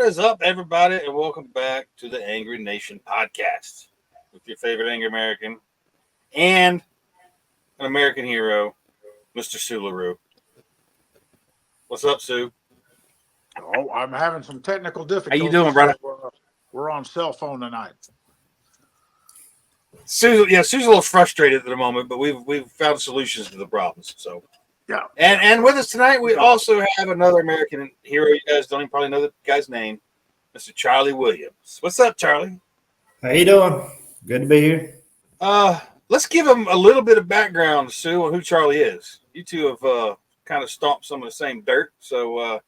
is up, everybody, and welcome back to the Angry Nation podcast with your favorite angry American and an American hero, Mr. Seaux Larreau. What's up, Sue? Oh, I'm having some technical difficulties. How you doing, brother? We're on cell phone tonight. Sue's a little frustrated at the moment, but we've found solutions to the problems. So yeah. And with us tonight, we also have another American hero. You guys don't even probably know the guy's name, Mr. Charlie Williams. What's up, Charlie? How you doing? Good to be here. Let's give him a little bit of background, Sue, on who Charlie is. You two have kind of stomped some of the same dirt, so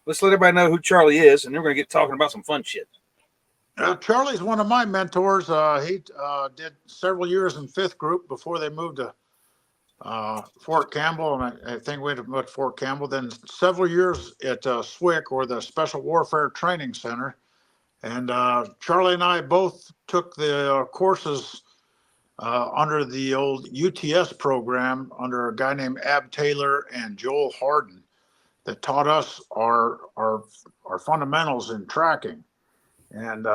let's let everybody know who Charlie is, and then we're going to get talking about some fun shit. Charlie's one of my mentors. He did several years in 5th Group before they moved to Fort Campbell, and I think we went to Fort Campbell. Then several years at SWIC, or the Special Warfare Training Center. And Charlie and I both took the courses under the old UTS program under a guy named Ab Taylor and Joel Harden that taught us our fundamentals in tracking. And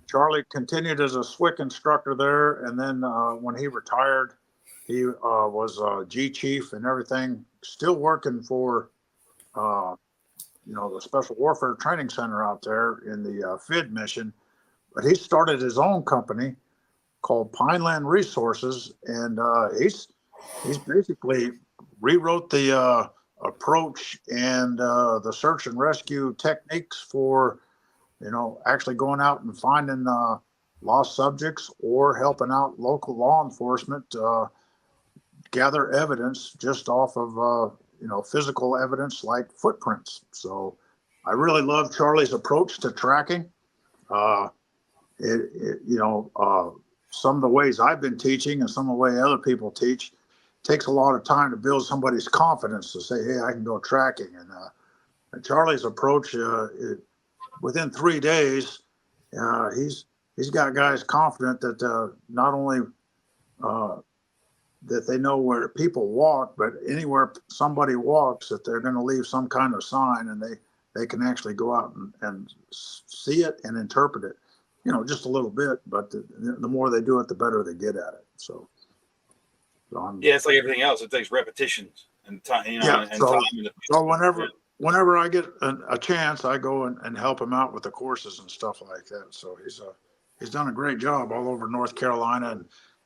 Charlie continued as a SWIC instructor there, and then when he retired, he was G Chief and everything, still working for the Special Warfare Training Center out there in the FID mission. But he started his own company called Pineland Resources, and he's basically rewrote the approach and the search and rescue techniques for actually going out and finding lost subjects or helping out local law enforcement gather evidence just off of physical evidence like footprints. So I really love Charlie's approach to tracking. Some of the ways I've been teaching and some of the way other people teach takes a lot of time to build somebody's confidence to say, hey, I can go tracking. And Charlie's approach, within 3 days, he's got guys confident that not only that they know where people walk, but anywhere somebody walks, that they're going to leave some kind of sign, and they can actually go out and see it and interpret it, just a little bit, but the more they do it, the better they get at it. So it's like everything else. It takes repetitions and time, and time. So whenever I get a chance, I go and help him out with the courses and stuff like that. So he's done a great job all over North Carolina,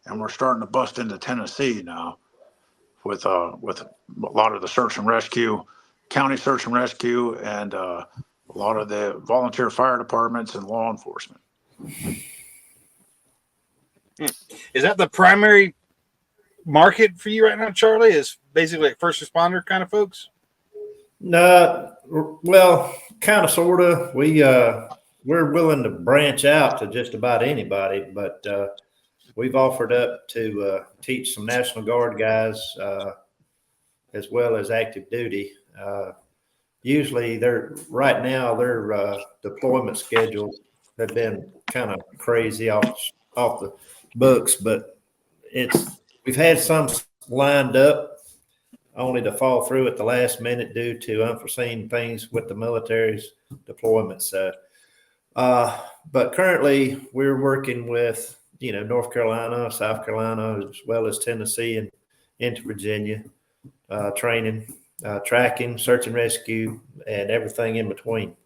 and we're starting to bust into Tennessee now with a lot of the search and rescue, county search and rescue, and a lot of the volunteer fire departments and law enforcement. Is that the primary market for you right now, Charlie? Is basically like first responder kind of folks? No, well, kind of, sort of. We're willing to branch out to just about anybody, but we've offered up to teach some National Guard guys as well as active duty. Usually, their deployment schedules have been kind of crazy off the books, but we've had some lined up only to fall through at the last minute due to unforeseen things with the military's deployments. But currently, we're working with North Carolina, South Carolina, as well as Tennessee and into Virginia, training, tracking, search and rescue, and everything in between.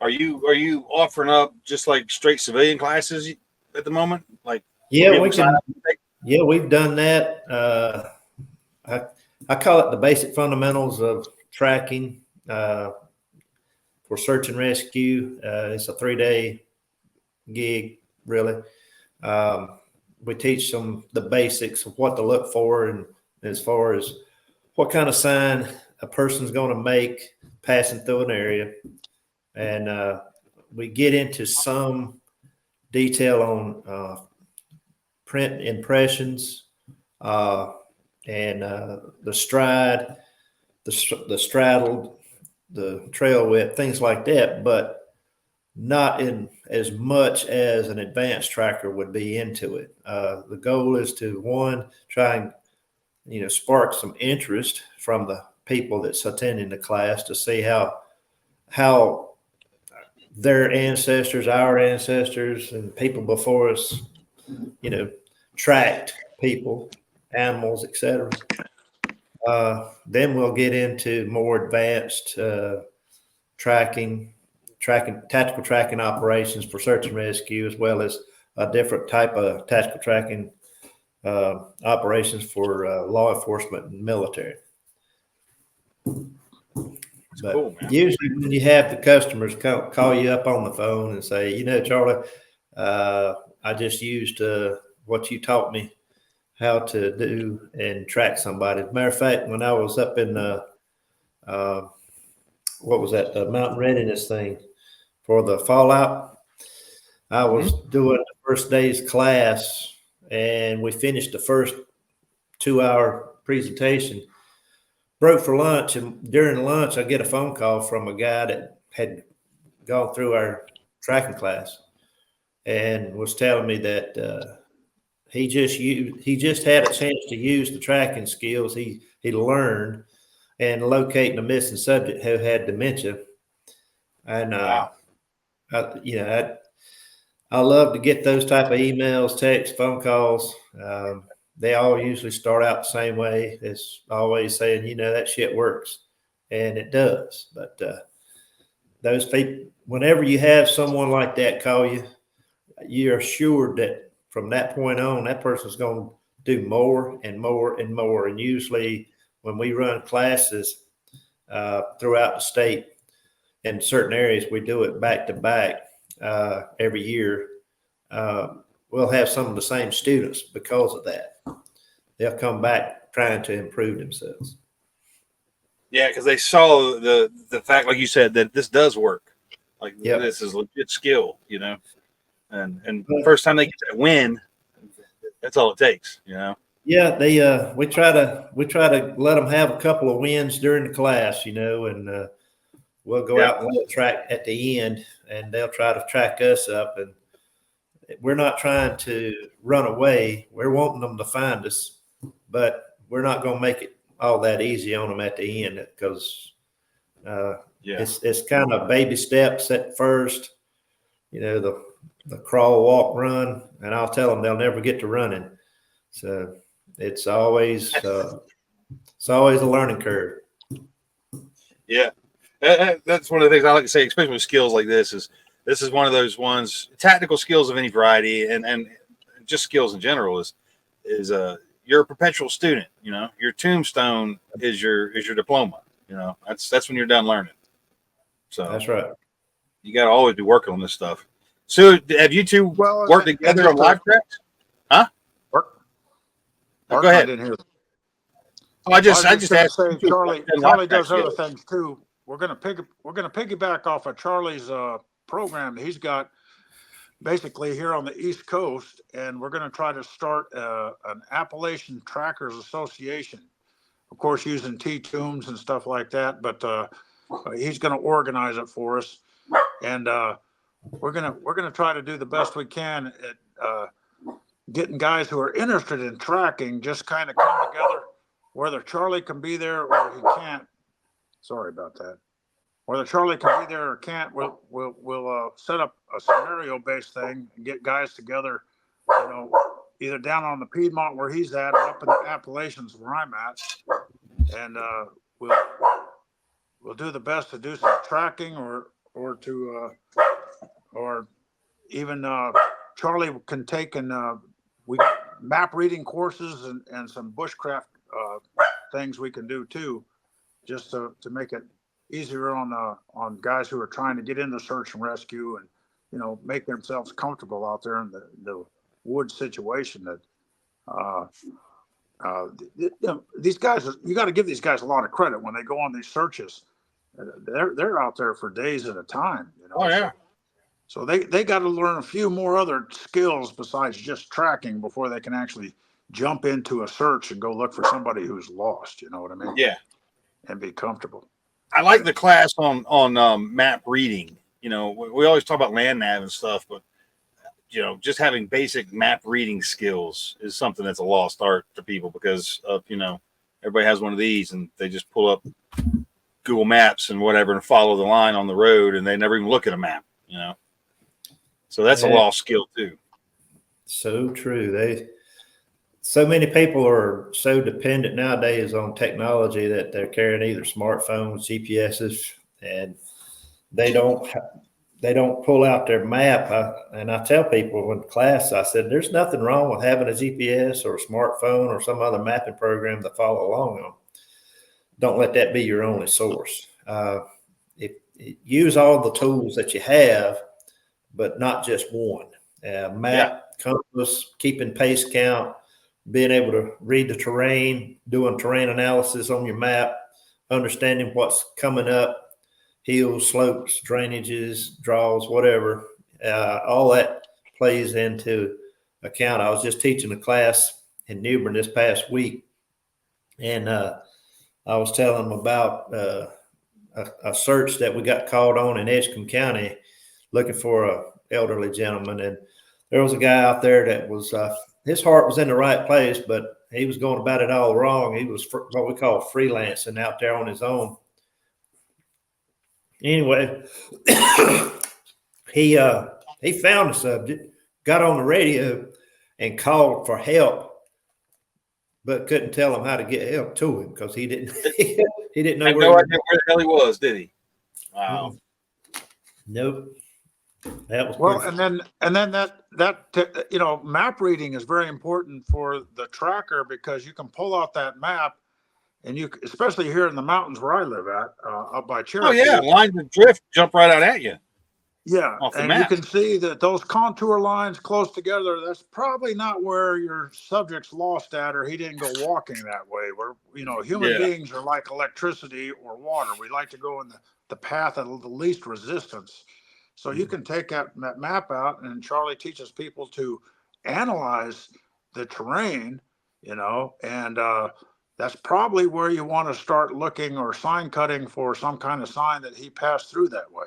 Are you offering up just like straight civilian classes at the moment? Like, yeah, we've done that. I call it the basic fundamentals of tracking for search and rescue. It's a 3-day gig, really. We teach them the basics of what to look for, and as far as what kind of sign a person's going to make passing through an area. And we get into some detail on print impressions and the stride, the straddled, the trail width, things like that, but not in as much as an advanced tracker would be into it. The goal is to, one, try and spark some interest from the people that's attending the class to see how their ancestors, our ancestors, and people before us, tracked people, animals, etc. Then we'll get into more advanced tactical tracking operations for search and rescue, as well as a different type of tactical tracking operations for law enforcement and military. But cool, man. usually when you have the customers call you up on the phone and say, Charlie, I just used what you taught me how to do and track somebody. As a matter of fact, when I was up in what was that, the mountain readiness thing for the fallout, I was doing the first day's class, and we finished the first 2-hour presentation, broke for lunch, and during the lunch, I get a phone call from a guy that had gone through our tracking class and was telling me that he just had a chance to use the tracking skills he learned and locating a missing subject who had dementia. And Wow. I love to get those type of emails, texts, phone calls. They all usually start out the same way. It's always saying, that shit works, and it does. But those people, whenever you have someone like that call you, you're assured that from that point on, that person's going to do more and more and more. And usually when we run classes throughout the state in certain areas, we do it back to back every year. We'll have some of the same students because of that. They'll come back trying to improve themselves. Yeah, because they saw the fact, like you said, that this does work. Like This is legit skill, and the first time they get that win, that's all it takes, Yeah, we try to let them have a couple of wins during the class, and we'll go out and let track at the end, and they'll try to track us up. And we're not trying to run away. We're wanting them to find us, but we're not going to make it all that easy on them at the end, because it's kind of baby steps at first, the crawl, walk, run, and I'll tell them they'll never get to running. So it's always a learning curve. Yeah, that's one of the things I like to say, especially with skills like this. This is one of those ones, tactical skills of any variety, and just skills in general is you're a perpetual student. Your tombstone is your diploma. That's when you're done learning. So that's right. You got to always be working on this stuff. So have you two worked together on live tracks? Huh? Go ahead. I didn't hear. I just asked. Say, Charlie does other things too. We're gonna piggyback off of Charlie's program he's got basically here on the East Coast, and we're gonna try to start an Appalachian Trackers Association. Of course, using T-tombs and stuff like that, but he's gonna organize it for us, and we're gonna try to do the best we can at getting guys who are interested in tracking just kind of come together. Whether Charlie can be there or he can't, sorry about that. Whether Charlie can be there or can't, we'll set up a scenario-based thing and get guys together, either down on the Piedmont where he's at, or up in the Appalachians where I'm at, and we'll do the best to do some tracking, or even Charlie can take, and we got map reading courses and some bushcraft things we can do too, just to make it easier on guys who are trying to get into search and rescue and make themselves comfortable out there in the wood situation. That these guys, you got to give these guys a lot of credit when they go on these searches. They're out there for days at a time. Oh yeah. So they got to learn a few more other skills besides just tracking before they can actually jump into a search and go look for somebody who's lost. You know what I mean? Yeah. And be comfortable. I like the class on map reading. We always talk about land nav and stuff, but just having basic map reading skills is something that's a lost art to people, because of everybody has one of these and they just pull up Google Maps and whatever and follow the line on the road, and they never even look at a map. you know. So that's a lost skill too. So true. So many people are so dependent nowadays on technology that they're carrying either smartphones, GPSs, and they don't pull out their map. And I tell people in class, I said, there's nothing wrong with having a GPS or a smartphone or some other mapping program to follow along on. Don't let that be your only source. Use all the tools that you have, but not just one. Map, compass, keeping pace count, being able to read the terrain, doing terrain analysis on your map, understanding what's coming up, hills, slopes, drainages, draws, whatever. All that plays into account. I was just teaching a class in New Bern this past week, and I was telling them about a search that we got called on in Edgecombe County looking for a elderly gentleman. And there was a guy out there that was, his heart was in the right place, but he was going about it all wrong. He was what we call freelancing out there on his own. Anyway, he found the subject, got on the radio and called for help, but couldn't tell him how to get help to him because he didn't he didn't know I had no idea where the hell he was, did he? Wow. Nope. That was Well, perfect. and then that you know, map reading is very important for the tracker because you can pull out that map, and you, especially here in the mountains where I live at, up by Cherokee. Oh yeah, lines of drift jump right out at you. Yeah, Off the and map. you can see that those contour lines close together, that's probably not where your subject's lost at, or he didn't go walking that way. Where, you know, human beings are like electricity or water. We like to go in the path of the least resistance. So you can take that map out, and Charlie teaches people to analyze the terrain, you know, and that's probably where you want to start looking or sign cutting for some kind of sign that he passed through that way.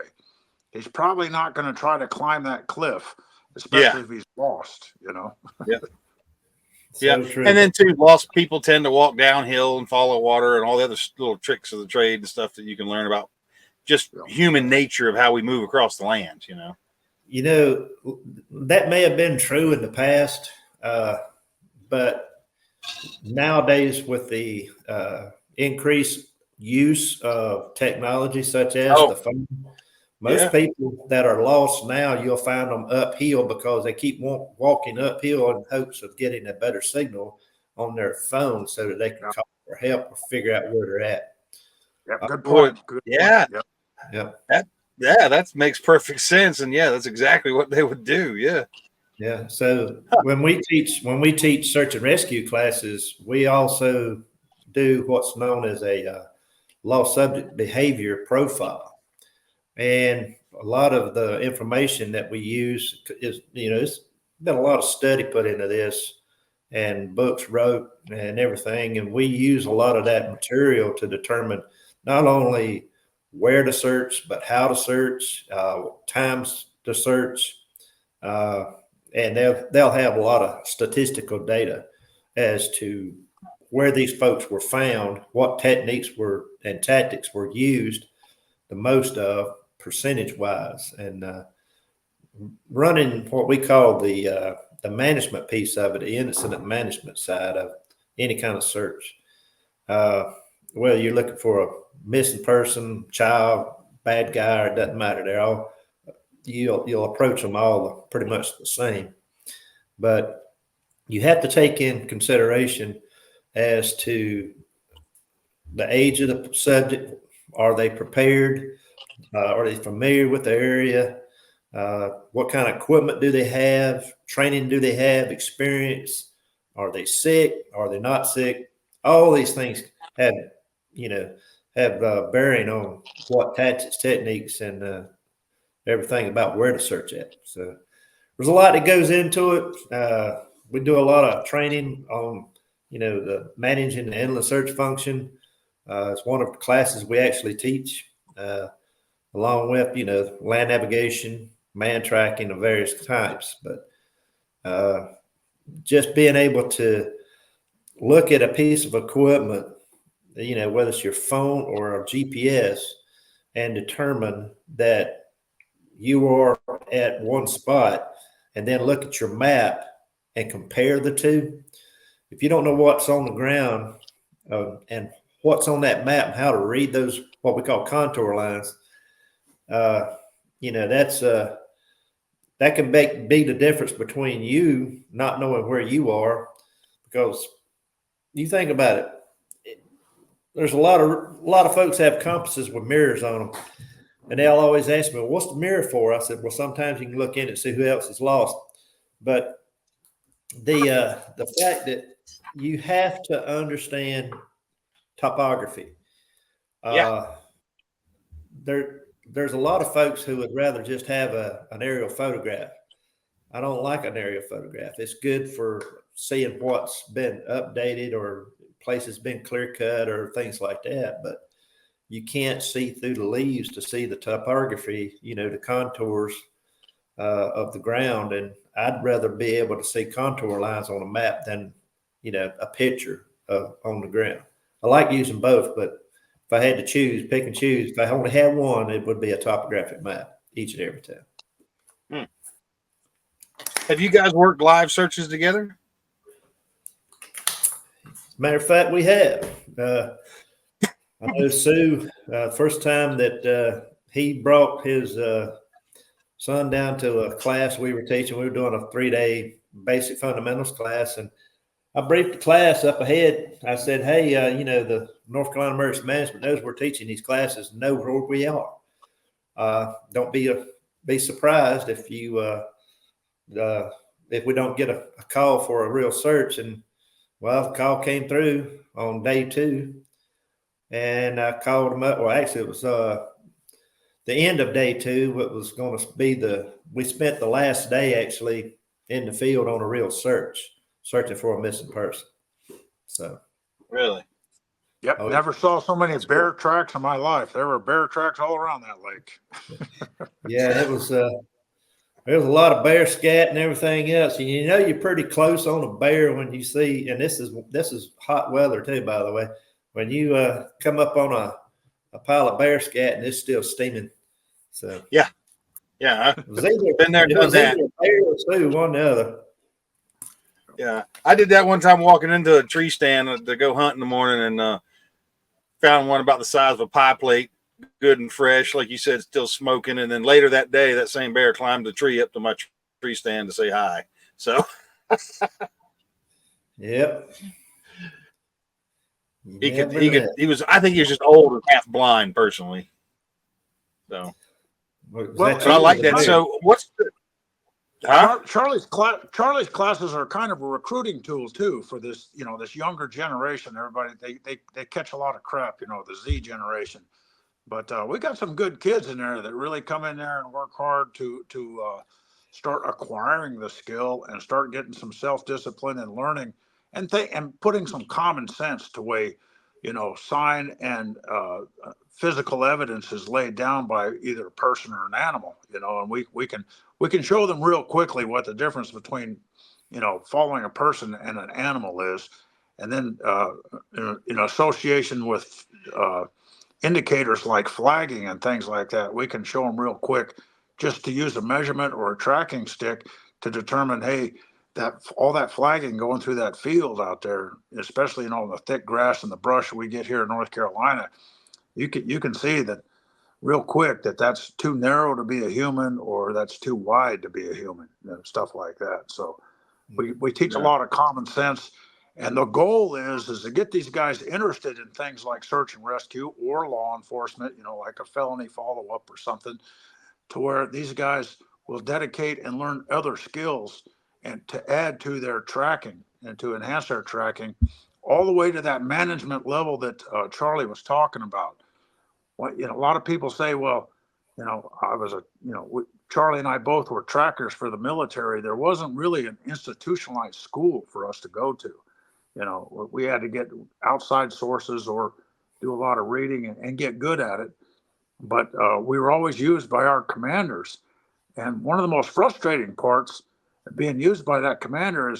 He's probably not going to try to climb that cliff, especially if he's lost, you know? Yeah. So true. And then too, lost people tend to walk downhill and follow water and all the other little tricks of the trade and stuff that you can learn about just human nature of how we move across the land, you know? You know, that may have been true in the past, but nowadays with the increased use of technology such as the phone, most people that are lost now, you'll find them uphill because they keep walking uphill in hopes of getting a better signal on their phone so that they can call for help or figure out where they're at. Yep, good point. Good yeah. Point. Yep. That makes perfect sense. And yeah, that's exactly what they would do. Yeah. Yeah. So when we teach search and rescue classes, we also do what's known as a lost subject behavior profile. And a lot of the information that we use is, you know, it's been a lot of study put into this and books wrote and everything. And we use a lot of that material to determine not only where to search, but how to search, times to search. And they'll have a lot of statistical data as to where these folks were found, what techniques were and tactics were used the most of percentage wise, and running what we call the management piece of it, the incident management side of any kind of search. Whether you're looking for a missing person, child, bad guy, or it doesn't matter. They're all, you'll approach them all pretty much the same, but you have to take in consideration as to the age of the subject. Are they prepared? Are they familiar with the area? What kind of equipment do they have? Training do they have? Experience? Are they sick? Are they not sick? All these things have bearing on what tactics, techniques, and everything about where to search at. So there's a lot that goes into it. We do a lot of training on, the managing the endless search function. It's one of the classes we actually teach, along with, land navigation, man tracking of various types. But just being able to look at a piece of equipment, whether it's your phone or a GPS, and determine that you are at one spot and then look at your map and compare the two. If you don't know what's on the ground and what's on that map and how to read those, what we call contour lines, that's that can be the difference between you not knowing where you are. Because you think about it, there's a lot of folks have compasses with mirrors on them, and they'll always ask me, well, what's the mirror for? I said, well, sometimes you can look in and see who else is lost. But the fact that you have to understand topography. There's a lot of folks who would rather just have an aerial photograph. I don't like an aerial photograph. It's good for seeing what's been updated or places been clear cut or things like that. But you can't see through the leaves to see the topography, the contours of the ground. And I'd rather be able to see contour lines on a map than, a picture on the ground. I like using both, but if I had to pick and choose, if I only had one, it would be a topographic map each and every time. Have you guys worked live searches together? Matter of fact, we have. I know Seaux, first time that he brought his son down to a class we were teaching. We were doing a 3-day basic fundamentals class, and I briefed the class up ahead. I said, hey, the North Carolina Emergency Management knows we're teaching these classes, know where we are. Don't be surprised if if we don't get a call for a real search. And well, the call came through on day 2, and I called them up. Well, actually, it was the end of day 2. What was going to be we spent the last day actually in the field on a real searching for a missing person. So really, Yep. Oh, Never saw so many bear tracks in my life. There were bear tracks all around that lake. yeah, it was. There was a lot of bear scat and everything else. And you're pretty close on a bear when you see, and this is hot weather too, by the way, when you come up on a pile of bear scat and it's still steaming. So yeah, it was either, been there, done that. either a bear or Seaux, one or the other. Yeah, I did that one time walking into a tree stand to go hunt in the morning, and found one about the size of a pie plate, good and fresh, like you said, still smoking. And then later that day, that same bear climbed the tree up to my tree stand to say hi. So, yep. he was, I think he was just old and half blind personally. So, but I like that. So, what's the, Charlie's classes are kind of a recruiting tool too for this, this younger generation. Everybody, they catch a lot of crap, the Z generation. But we got some good kids in there that really come in there and work hard to start acquiring the skill and start getting some self-discipline and learning and putting some common sense to way, sign and physical evidence is laid down by either a person or an animal, and we can show them real quickly what the difference between, following a person and an animal is. And then in association with indicators like flagging and things like that, we can show them real quick just to use a measurement or a tracking stick to determine, hey, that all that flagging going through that field out there, especially the thick grass and the brush we get here in North Carolina, you can see that real quick that's too narrow to be a human or that's too wide to be a human, stuff like that. So we teach a lot of common sense. And the goal is to get these guys interested in things like search and rescue or law enforcement, like a felony follow-up or something, to where these guys will dedicate and learn other skills and to add to their tracking and to enhance their tracking all the way to that management level that Charlie was talking about. Well, a lot of people say, well, I was Charlie and I both were trackers for the military. There wasn't really an institutionalized school for us to go to. We had to get outside sources or do a lot of reading and get good at it. But we were always used by our commanders. And one of the most frustrating parts of being used by that commander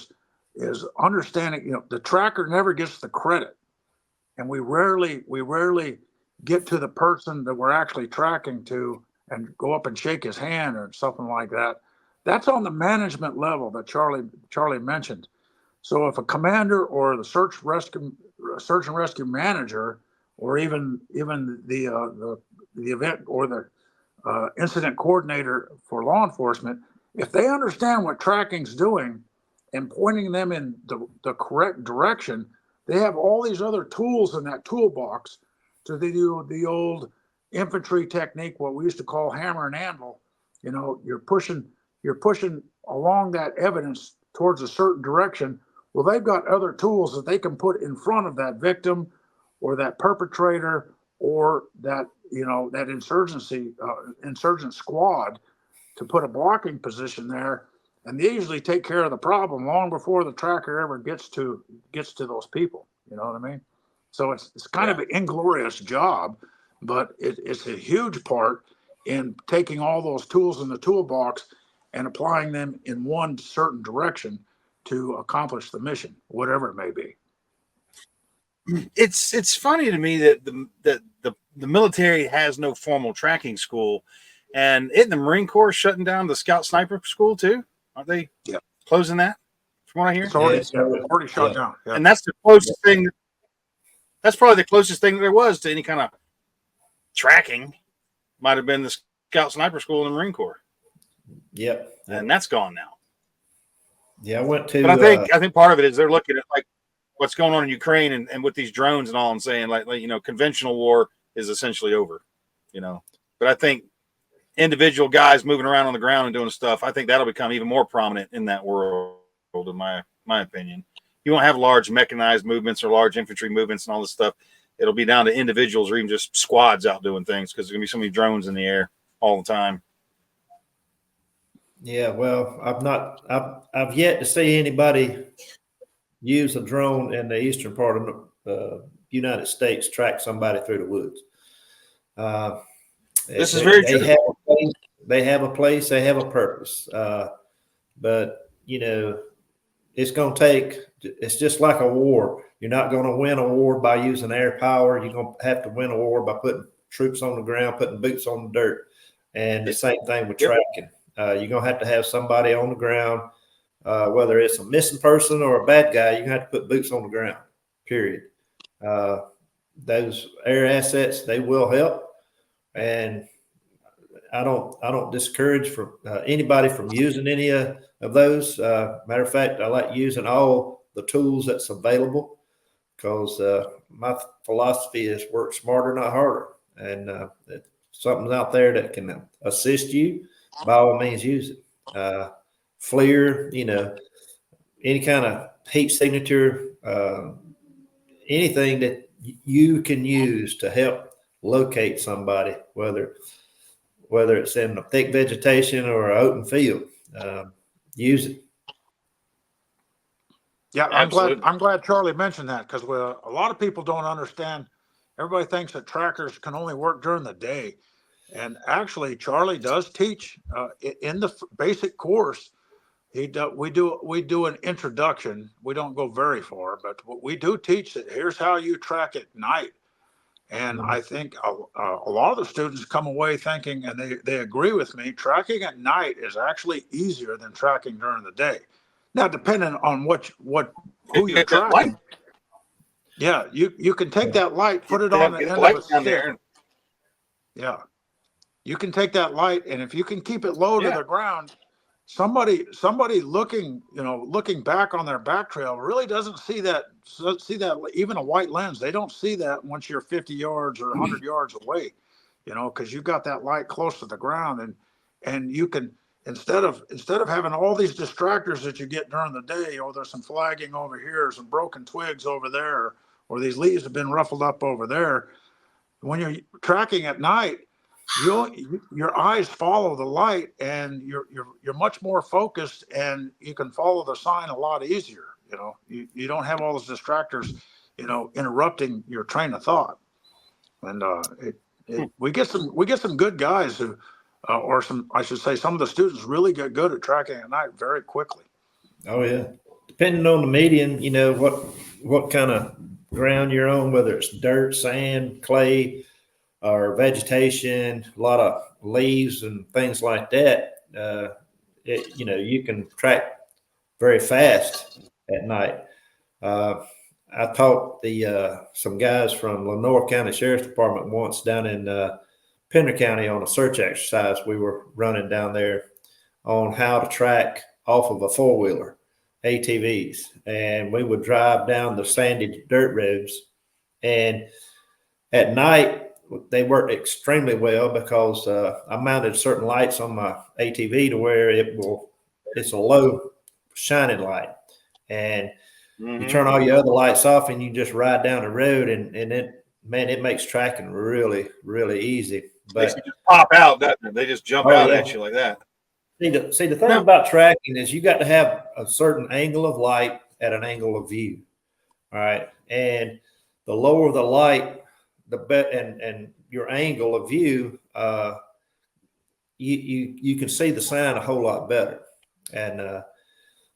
is understanding, the tracker never gets the credit. And we rarely get to the person that we're actually tracking to and go up and shake his hand or something like that. That's on the management level that Charlie mentioned. So if a commander or the search and rescue manager, or even the event or the incident coordinator for law enforcement, if they understand what tracking's doing and pointing them in the correct direction, they have all these other tools in that toolbox to do the old infantry technique, what we used to call hammer and anvil. You know, you're pushing along that evidence towards a certain direction. Well, they've got other tools that they can put in front of that victim or that perpetrator or that, you know, that insurgent squad, to put a blocking position there, and they usually take care of the problem long before the tracker ever gets to those people. You know what I mean? So it's kind of an inglorious job, but it's a huge part in taking all those tools in the toolbox and applying them in one certain direction to accomplish the mission, whatever it may be. It's funny to me that the military has no formal tracking school, and isn't the Marine Corps shutting down the Scout Sniper School too? Aren't they closing that? From what I hear, It's already shut down. Yeah. And that's the closest thing. That's probably the closest thing there was to any kind of tracking. Might have been the Scout Sniper School in the Marine Corps. Yep. And that's gone now. Yeah, I went to. But I think part of it is they're looking at like what's going on in Ukraine and with these drones and all. I'm saying like you know, conventional war is essentially over. You know, but I think individual guys moving around on the ground and doing stuff, I think that'll become even more prominent in that world, in my opinion. You won't have large mechanized movements or large infantry movements and all this stuff. It'll be down to individuals or even just squads out doing things because there's gonna be so many drones in the air all the time. Yeah, well, I've yet to see anybody use a drone in the eastern part of the United States track somebody through the woods. This is very true. They have a place. They have a purpose. But you know, it's going to take. It's just like a war. You're not going to win a war by using air power. You're going to have to win a war by putting troops on the ground, putting boots on the dirt. And the same thing with tracking. You're going to have somebody on the ground, whether it's a missing person or a bad guy. You're going to have to put boots on the ground. Period. Those air assets, they will help, and I don't discourage anybody from using any of those. Matter of fact, I like using all the tools that's available because my philosophy is work smarter, not harder. And if something's out there that can assist you, by all means, use it. FLIR, you know, any kind of heat signature, anything that you can use to help locate somebody, whether it's in a thick vegetation or an open field, use it. Yeah, I'm glad Charlie mentioned that because a lot of people don't understand. Everybody thinks that trackers can only work during the day, and actually, Charlie does teach in the basic course. We do an introduction. We don't go very far, but we do teach that here's how you track at night. And I think a lot of the students come away thinking, and they agree with me, tracking at night is actually easier than tracking during the day. Now, depending on who you're tracking. Yeah, you can take that light, put it on the end of a stick. Yeah, you can take that light, and if you can keep it low to the ground, somebody looking back on their back trail really doesn't see that even a white lens. They don't see that once you're 50 yards or 100 yards away, you know, because you've got that light close to the ground, and you can instead of having all these distractors that you get during the day, oh, there's some flagging over here, some broken twigs over there, or these leaves have been ruffled up over there. When you're tracking at night, your eyes follow the light, and you're much more focused, and you can follow the sign a lot easier. You know, you don't have all those distractors, you know, interrupting your train of thought. And we get some good guys who, I should say, some of the students really get good at tracking at night very quickly. Oh yeah, depending on the medium, you know what kind of ground you're on, whether it's dirt, sand, clay. or vegetation, a lot of leaves and things like that, you can track very fast at night. I taught some guys from Lenore County Sheriff's Department once down in Pender County on a search exercise we were running down there on how to track off of a four-wheeler, ATVs. And we would drive down the sandy dirt roads. And at night, they worked extremely well because I mounted certain lights on my ATV to where it's a low shining light. And you turn all your other lights off and you just ride down the road, and it makes tracking really, really easy. But they just pop out, doesn't it? They just jump out at you like that. See, the thing about tracking is you got to have a certain angle of light at an angle of view. All right. And the lower the light, the better, and your angle of view, you can see the sign a whole lot better. And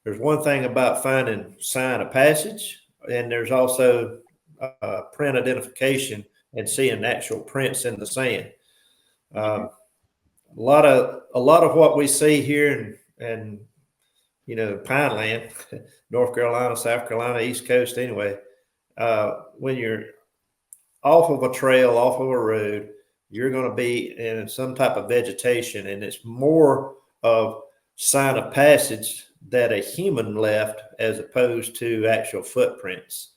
there's one thing about finding sign of passage, and there's also print identification and seeing actual prints in the sand. A lot of what we see here in Pineland, North Carolina, South Carolina, East Coast, anyway. When you're off of a trail, off of a road, you're going to be in some type of vegetation, and it's more of sign of passage that a human left as opposed to actual footprints.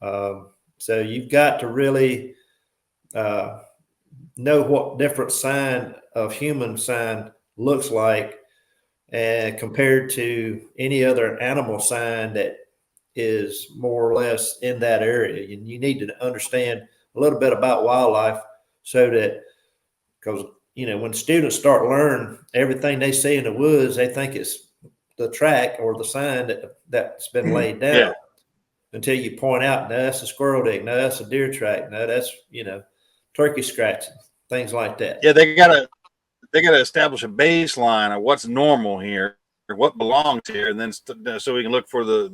So you've got to really know what different sign of human sign looks like, and compared to any other animal sign that is more or less in that area. And you need to understand a little bit about wildlife so that, because when students start learning everything they see in the woods, they think it's the track or the sign that's been laid down, until you point out, no, that's a squirrel dig, no, that's a deer track, no, that's turkey scratching, things like that. Yeah, they gotta establish a baseline of what's normal here, or what belongs here, and then so we can look for the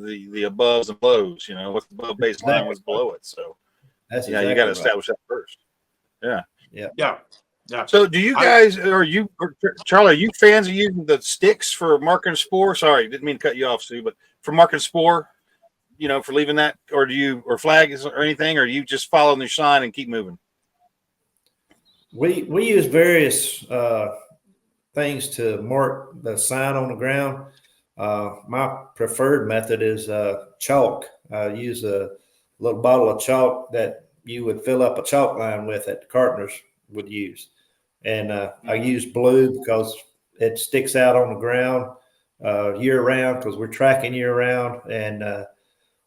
aboves and belows. What's above baseline, what's below it. So that's you got to establish that first. Yeah. So do you guys, or Charlie, are you fans of using the sticks for marking spoor? Sorry, didn't mean to cut you off, Sue, but for marking spoor, for leaving that, or or flags or anything, or you just follow your sign and keep moving? We use various things to mark the sign on the ground. My preferred method is chalk. I use a little bottle of chalk that you would fill up a chalk line with that the carpenters would use. And I use blue because it sticks out on the ground year round, because we're tracking year round. And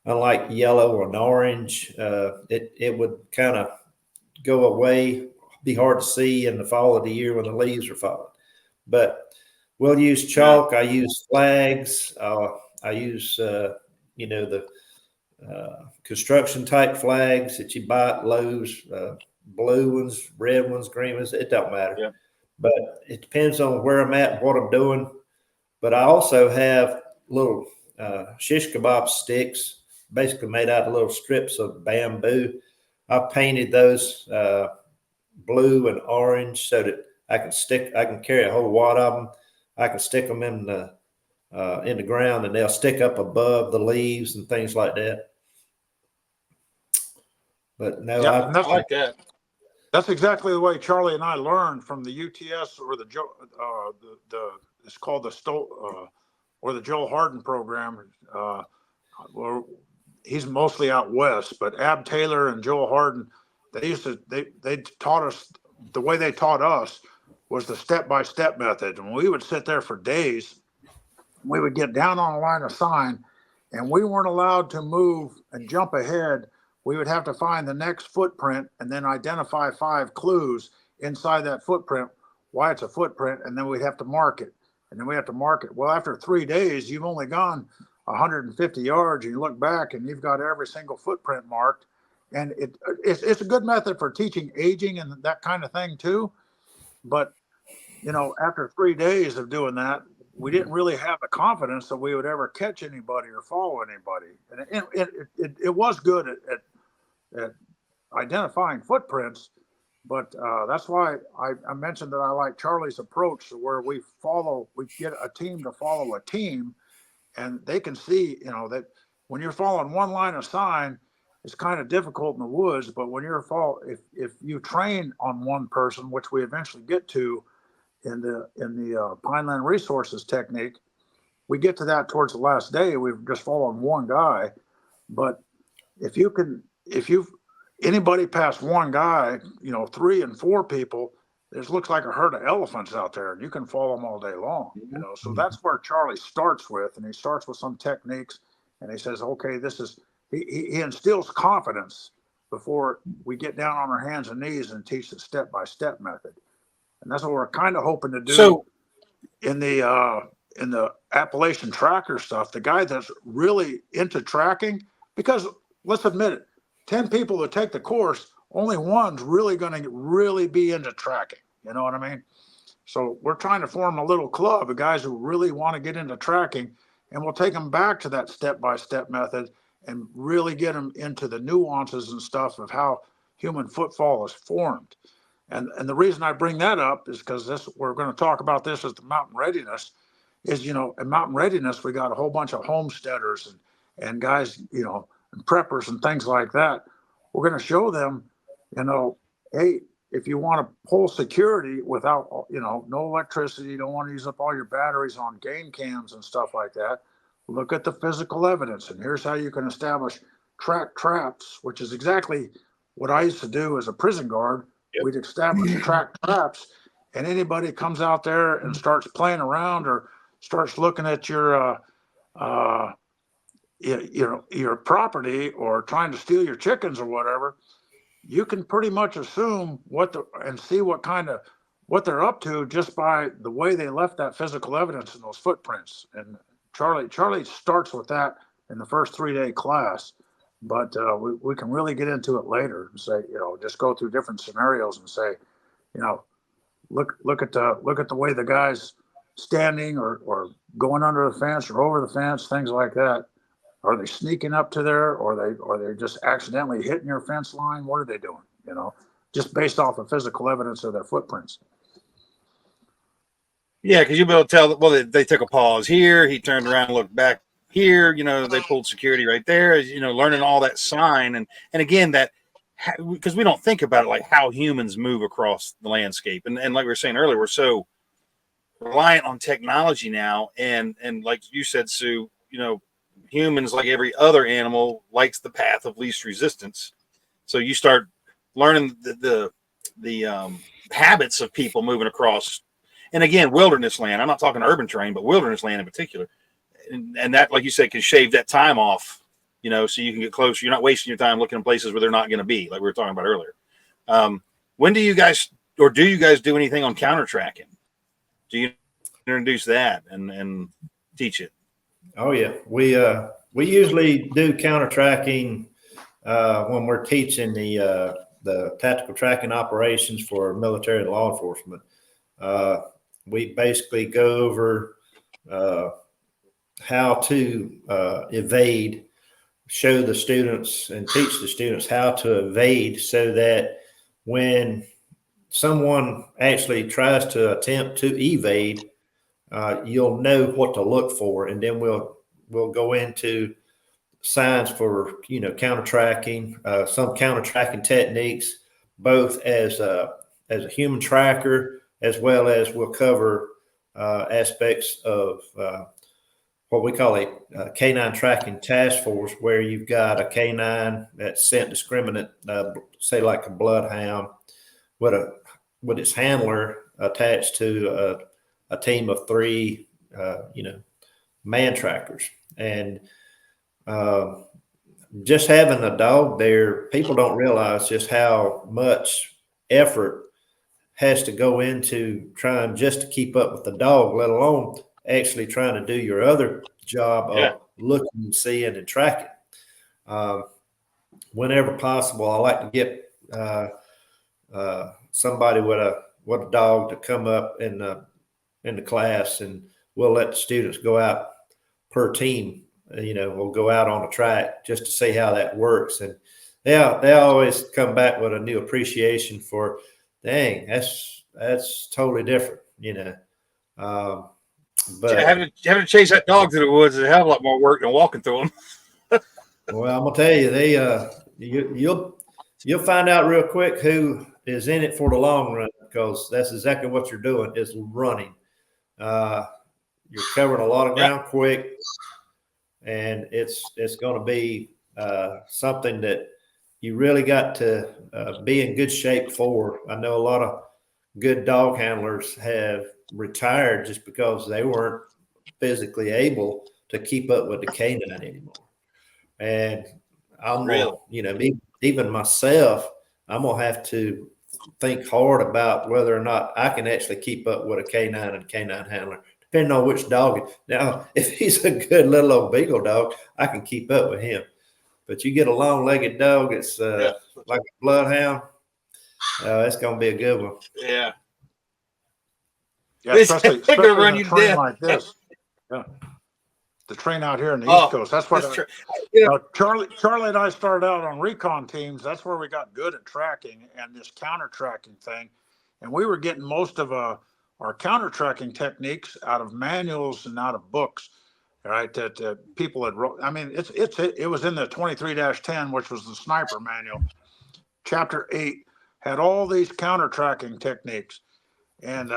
unlike yellow or an orange, it would kind of go away, be hard to see in the fall of the year when the leaves are falling. But we'll use chalk. I use flags. I use the construction type flags that you buy at Lowe's, blue ones, red ones, green ones. It don't matter. Yeah. But it depends on where I'm at and what I'm doing. But I also have little shish kebab sticks, basically made out of little strips of bamboo. I painted those blue and orange so that I can carry a whole wad of them. I can stick them in the ground, and they'll stick up above the leaves and things like that. But no, Yeah, I like that. That's exactly the way Charlie and I learned from the UTS, or it's called the Stoll or the Joel Harden program. Well, he's mostly out west, but Ab Taylor and Joel Harden, they taught us, the way they taught us was the step-by-step method. And we would sit there for days. We would get down on a line of sign, and we weren't allowed to move and jump ahead. We would have to find the next footprint and then identify 5 clues inside that footprint, why it's a footprint, and then we'd have to mark it. And then we have to mark it. Well, after 3 days, you've only gone 150 yards, and you look back and you've got every single footprint marked. And it's a good method for teaching aging and that kind of thing too. But, after 3 days of doing that, we didn't really have the confidence that we would ever catch anybody or follow anybody. And it was good at identifying footprints, But that's why I mentioned that I like Charlie's approach, where we get a team to follow a team, and they can see, that when you're following one line of sign, it's kind of difficult in the woods. But when if you train on one person, which we eventually get to in the Pineland Resources technique, we get to that towards the last day. We've just followed one guy, but if you anybody past one guy, 3 and 4 people, it looks like a herd of elephants out there, and you can follow them all day long. So that's where Charlie starts with, and he starts with some techniques, and he says, okay, he instills confidence before we get down on our hands and knees and teach the step-by-step method. And that's what we're kind of hoping to do in the Appalachian tracker stuff. The guy that's really into tracking, because let's admit it, 10 people that take the course, only one's really going to really be into tracking. You know what I mean? So we're trying to form a little club of guys who really want to get into tracking, and we'll take them back to that step-by-step method and really get them into the nuances and stuff of how human footfall is formed. And the reason I bring that up is because we're going to talk about this as the mountain readiness. Is, in mountain readiness, we got a whole bunch of homesteaders and guys, and preppers and things like that. We're going to show them, hey, if you want to pull security without, no electricity, you don't want to use up all your batteries on game cams and stuff like that, look at the physical evidence. And here's how you can establish track traps, which is exactly what I used to do as a prison guard. Yep. We'd establish track traps, and anybody comes out there and starts playing around or starts looking at your property or trying to steal your chickens or whatever, you can pretty much assume and see what they're up to just by the way they left that physical evidence in those footprints. And Charlie starts with that in the first 3-day class, but we can really get into it later and say, just go through different scenarios and say, look at the way the guy's standing or going under the fence or over the fence, things like that. Are they sneaking up to there, or are they just accidentally hitting your fence line? What are they doing? Just based off of physical evidence of their footprints. Yeah, because you'll be able to tell. Well, they took a pause here. He turned around and looked back here. They pulled security right there. Learning all that sign and again that, because we don't think about it like how humans move across the landscape, and like we were saying earlier, we're so reliant on technology now, and like you said, Sue, humans, like every other animal, likes the path of least resistance. So you start learning the habits of people moving across, and again, wilderness land. I'm not talking urban terrain, but wilderness land in particular, and that, like you said, can shave that time off. So you can get closer. You're not wasting your time looking in places where they're not going to be, like we were talking about earlier. When do you guys do anything on counter tracking? Do you introduce that and teach it? Oh yeah, we usually do counter tracking when we're teaching the tactical tracking operations for military and law enforcement. We basically go over how to evade, show the students and teach the students how to evade, so that when someone actually tries to attempt to evade, you'll know what to look for, and then we'll go into signs for counter tracking, some counter tracking techniques, both as a human tracker, as well as we'll cover aspects of what we call a canine tracking task force, where you've got a canine that's scent discriminant, say like a bloodhound, with its handler attached to a team of 3, man trackers. And just having a dog there, people don't realize just how much effort has to go into trying just to keep up with the dog, let alone actually trying to do your other job of looking and seeing and tracking. Whenever possible, I like to get somebody with a dog to come up in the class, and we'll let the students go out per team. We'll go out on a track just to see how that works. And they always come back with a new appreciation for dang, that's totally different, you know. But having to chase that dog through the woods is a hell of a lot more work than walking through them. well, I'm gonna tell you, you'll find out real quick who is in it for the long run, because that's exactly what you're doing, is running. You're covering a lot of ground quick, and it's going to be something that you really got to be in good shape for. I know a lot of good dog handlers have retired just because they weren't physically able to keep up with the canine anymore. And I'm Really? even myself, I'm gonna have to think hard about whether or not I can actually keep up with a canine and canine handler, depending on which dog. Now, if he's a good little old beagle dog, I can keep up with him. But you get a long-legged dog, it's like a bloodhound. It's gonna be a good one. Yeah. Yeah, especially gonna run in you a to terrain death. like this. Yeah. The train out here in the East Coast. That's what Charlie and I started out on recon teams. That's where we got good at tracking and this counter tracking thing. And we were getting most of our counter tracking techniques out of manuals and out of books, right? That people had wrote. I mean, it was in the 23-10, which was the sniper manual. Chapter 8 had all these counter tracking techniques. And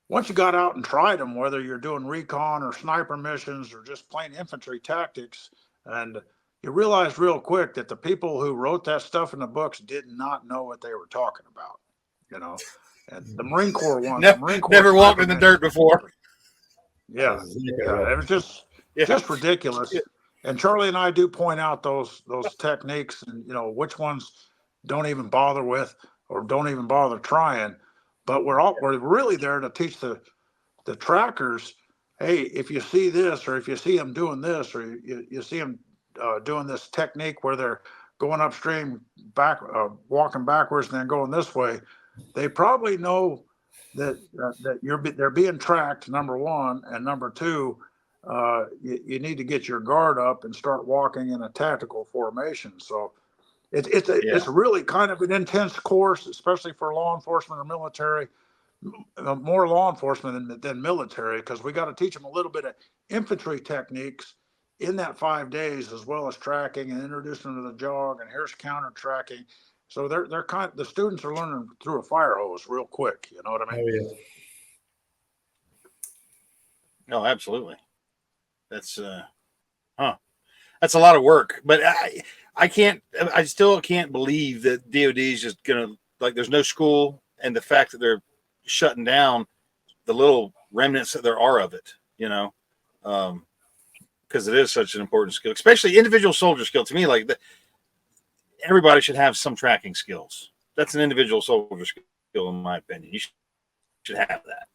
once you got out and tried them, whether you're doing recon or sniper missions or just plain infantry tactics, and you realize real quick that the people who wrote that stuff in the books did not know what they were talking about, you know. And the Marine Corps one, never walked in the dirt before. Yeah, it was just ridiculous. Yeah. And Charlie and I do point out those techniques, and which ones don't even bother with or don't even bother trying. But we're really there to teach the trackers, hey, if you see this, or if you see them doing this, or you see them doing this technique where they're going upstream, walking backwards, and then going this way, they probably know that they're being tracked. Number one, and number two, you need to get your guard up and start walking in a tactical formation. So it's really kind of an intense course, especially for law enforcement or military. More law enforcement than military, because we got to teach them a little bit of infantry techniques in that 5 days, as well as tracking and introduce them to the jog. And here's counter tracking. So they're the students are learning through a fire hose real quick. You know what I mean? Oh, yeah. No, absolutely. That's that's a lot of work. But I still can't believe that DOD is just gonna, like, there's no school, and the fact that they're shutting down the little remnants that there are of it, because it is such an important skill, especially individual soldier skill. To me, like, everybody should have some tracking skills. That's an individual soldier skill, in my opinion. You should have that.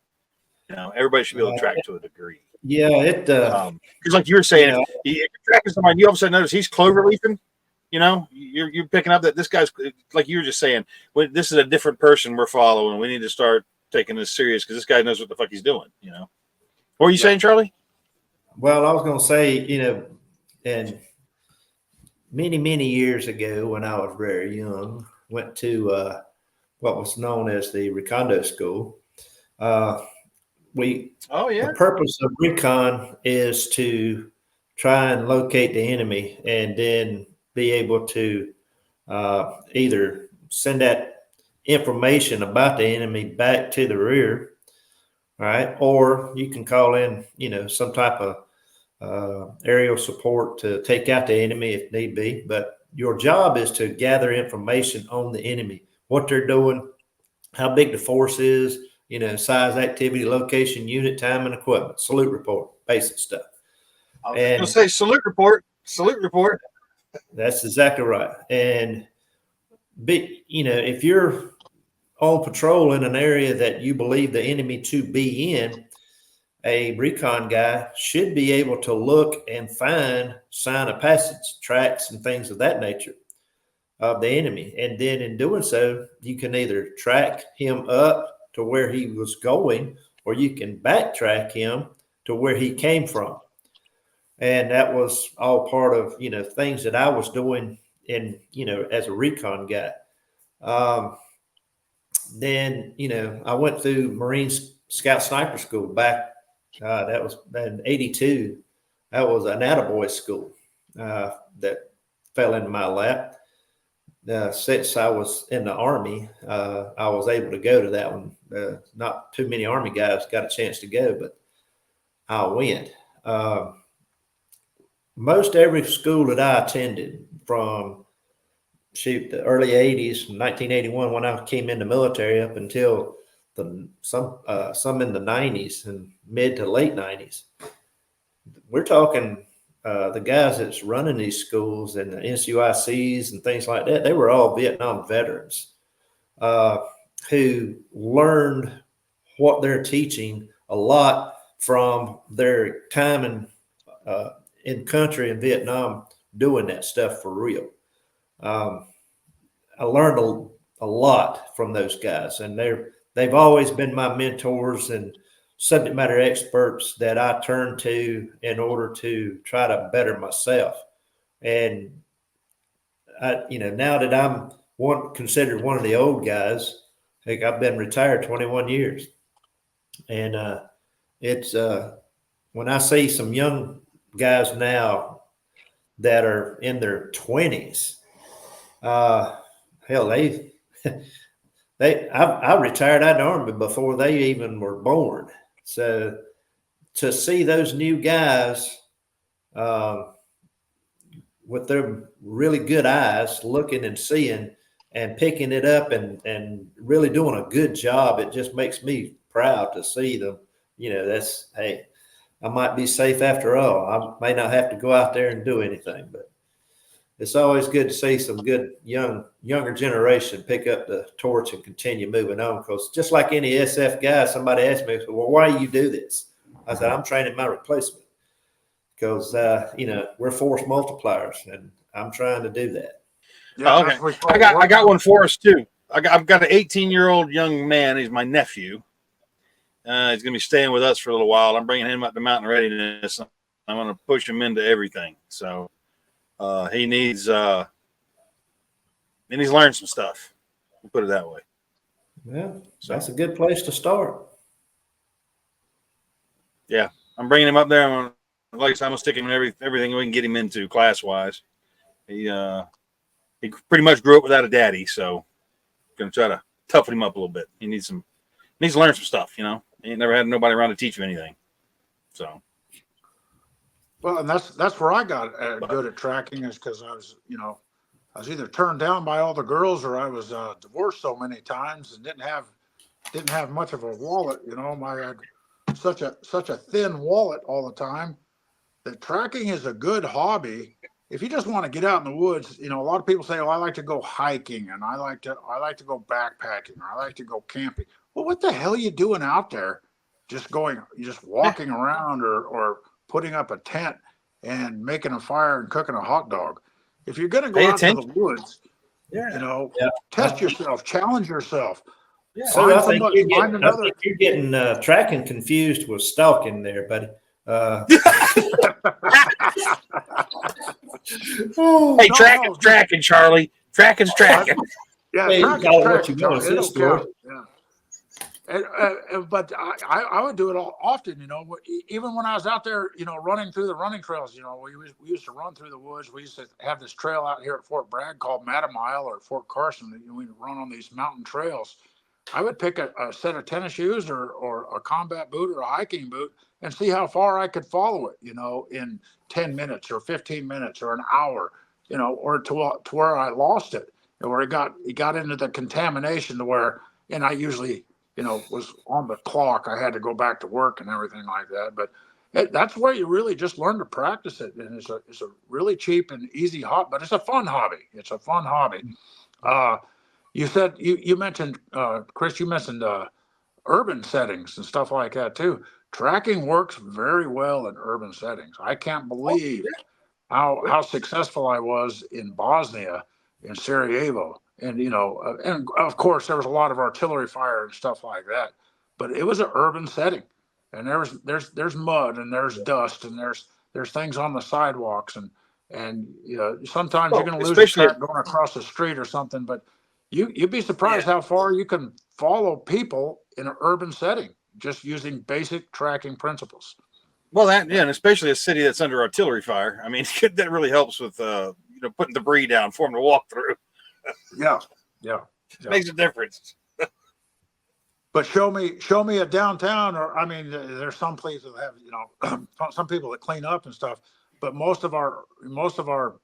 Everybody should be able to track to a degree. Yeah, because like you were saying, if you're tracking somebody, you all of a sudden notice he's clover leafing. You're picking up that this guy's, like you were just saying, this is a different person we're following. We need to start taking this serious because this guy knows what the fuck he's doing. What were you saying, Charlie? Well, I was going to say, and many, many years ago when I was very young, went to what was known as the Recondo School. The purpose of recon is to try and locate the enemy and then be able to either send that information about the enemy back to the rear, right? Or you can call in, some type of aerial support to take out the enemy if need be. But your job is to gather information on the enemy, what they're doing, how big the force is, size, activity, location, unit, time, and equipment, salute report, basic stuff. I was going to say salute report. That's exactly right. And if you're on patrol in an area that you believe the enemy to be in, a recon guy should be able to look and find sign of passage, tracks, and things of that nature of the enemy. And then in doing so, you can either track him up to where he was going, or you can backtrack him to where he came from. And that was all part of, things that I was doing as a recon guy. then, I went through Marine Scout Sniper School back, that was in 82. That was an attaboy school that fell into my lap. Since I was in the Army, I was able to go to that one. Not too many Army guys got a chance to go, but I went. Most every school that I attended from the early 80s, 1981, when I came in the military, up until some in the 90s and mid to late 90s. We're talking the guys that's running these schools and the NCUICs and things like that, they were all Vietnam veterans who learned what they're teaching a lot from their time in country in Vietnam doing that stuff for real. I learned a lot from those guys, and they've always been my mentors and subject matter experts that I turn to in order to try to better myself. And now that I'm considered one of the old guys, like I've been retired 21 years, and it's when I see some young guys now that are in their 20s, hell, I retired out of the Army before they even were born. So to see those new guys with their really good eyes looking and seeing and picking it up and really doing a good job, it just makes me proud to see them. Hey, I might be safe after all. I may not have to go out there and do anything, but it's always good to see some good younger generation pick up the torch and continue moving on. Because just like any SF guy, somebody asked me, well, why do you do this? I said, I'm training my replacement because, we're force multipliers, and I'm trying to do that. Yeah, okay. I got one for us too. I've got an 18-year-old young man. He's my nephew. He's going to be staying with us for a little while. I'm bringing him up to mountain readiness. I'm going to push him into everything. So he needs to learn some stuff. We'll put it that way. Yeah, so that's a good place to start. Yeah, I'm bringing him up there. I'm gonna stick him in everything we can get him into class wise. He pretty much grew up without a daddy, so I'm gonna try to toughen him up a little bit. He needs to learn some stuff. He ain't never had nobody around to teach him anything. So. Well, and that's where I got good at tracking, is because I was either turned down by all the girls, or I was divorced so many times and didn't have much of a wallet. I had such a thin wallet all the time that tracking is a good hobby if you just want to get out in the woods. A lot of people say, "Oh, I like to go hiking, and I like to go backpacking, or I like to go camping." Well, what the hell are you doing out there? Just walking around, or putting up a tent and making a fire and cooking a hot dog. If you're going to go out to the woods, test yourself, challenge yourself. Yeah. So I think you're getting tracking confused with stalking there, buddy. Hey, tracking, Charlie. Tracking's tracking. Yeah, tracking's tracking. But I would do it often, even when I was out there, running through the running trails. We used to run through the woods. We used to have this trail out here at Fort Bragg called Matamile, or Fort Carson. We'd run on these mountain trails. I would pick a set of tennis shoes or a combat boot or a hiking boot and see how far I could follow it, in 10 minutes or 15 minutes or an hour, or to where I lost it, where it got into the contamination to where, and I usually, was on the clock. I had to go back to work and everything like that. But that's where you really just learn to practice it. And it's a really cheap and easy hobby, but it's a fun hobby. It's a fun hobby. You said, you mentioned, Chris, you mentioned urban settings and stuff like that too. Tracking works very well in urban settings. I can't believe how successful I was in Bosnia, in Sarajevo. And, and of course, there was a lot of artillery fire and stuff like that, but it was an urban setting, and there's mud and there's dust and there's things on the sidewalks, and sometimes you're going to lose a track going across the street or something, but You'd be surprised how far you can follow people in an urban setting just using basic tracking principles. Well, and especially a city that's under artillery fire. I mean, that really helps with putting debris down for them to walk through. Yeah. Makes a difference. But show me a downtown, or I mean, there's some places that have some people that clean up and stuff. But most of our